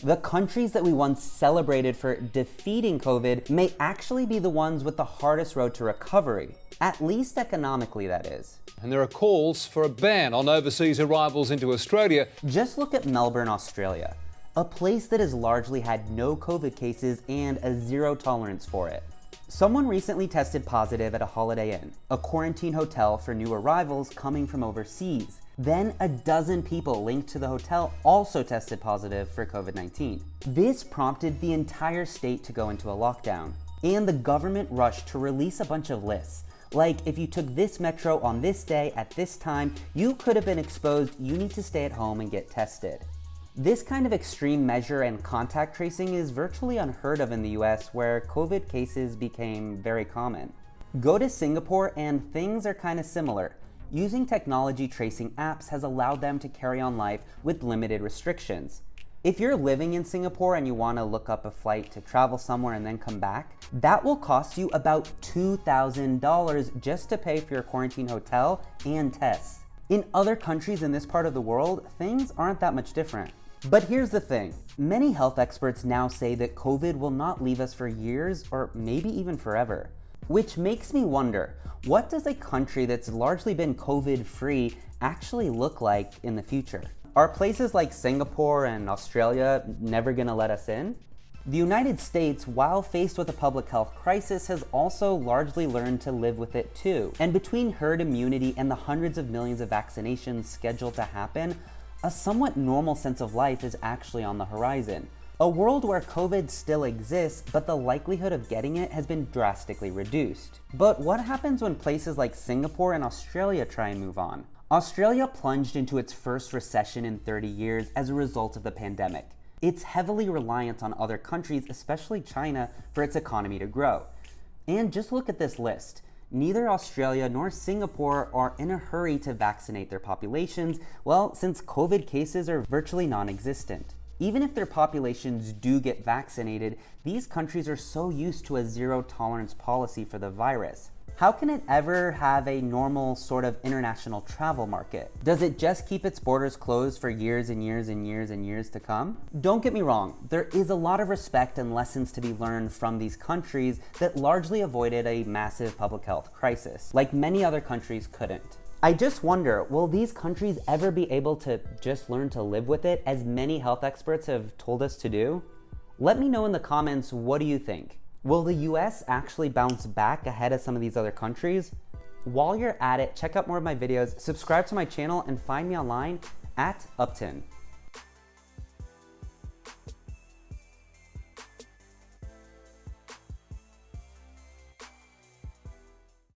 The countries that we once celebrated for defeating COVID may actually be the ones with the hardest road to recovery, at least economically, that is. And there are calls for a ban on overseas arrivals into Australia. Just look at Melbourne, Australia, a place that has largely had no COVID cases and a zero tolerance for it. Someone recently tested positive at a Holiday Inn, a quarantine hotel for new arrivals coming from overseas. Then a dozen people linked to the hotel also tested positive for COVID-19. This prompted the entire state to go into a lockdown. And the government rushed to release a bunch of lists. Like, if you took this metro on this day at this time, you could have been exposed, you need to stay at home and get tested. This kind of extreme measure and contact tracing is virtually unheard of in the US, where COVID cases became very common. Go to Singapore and things are kind of similar. Using technology tracing apps has allowed them to carry on life with limited restrictions. If you're living in Singapore and you want to look up a flight to travel somewhere and then come back, that will cost you about $2,000 just to pay for your quarantine hotel and tests. In other countries in this part of the world, things aren't that much different. But here's the thing, many health experts now say that COVID will not leave us for years or maybe even forever. Which makes me wonder, what does a country that's largely been COVID-free actually look like in the future? Are places like Singapore and Australia never gonna let us in? The United States, while faced with a public health crisis, has also largely learned to live with it too. And between herd immunity and the hundreds of millions of vaccinations scheduled to happen, a somewhat normal sense of life is actually on the horizon. A world where COVID still exists, but the likelihood of getting it has been drastically reduced. But what happens when places like Singapore and Australia try and move on? Australia plunged into its first recession in 30 years as a result of the pandemic. It's heavily reliant on other countries, especially China, for its economy to grow. And just look at this list. Neither Australia nor Singapore are in a hurry to vaccinate their populations, well, since COVID cases are virtually non-existent. Even if their populations do get vaccinated, these countries are so used to a zero-tolerance policy for the virus. How can it ever have a normal sort of international travel market? Does it just keep its borders closed for years and years and years and years to come? Don't get me wrong, there is a lot of respect and lessons to be learned from these countries that largely avoided a massive public health crisis, like many other countries couldn't. I just wonder, will these countries ever be able to just learn to live with it, as many health experts have told us to do? Let me know in the comments, what do you think? Will the US actually bounce back ahead of some of these other countries? While you're at it, check out more of my videos, subscribe to my channel, and find me online at Uptin.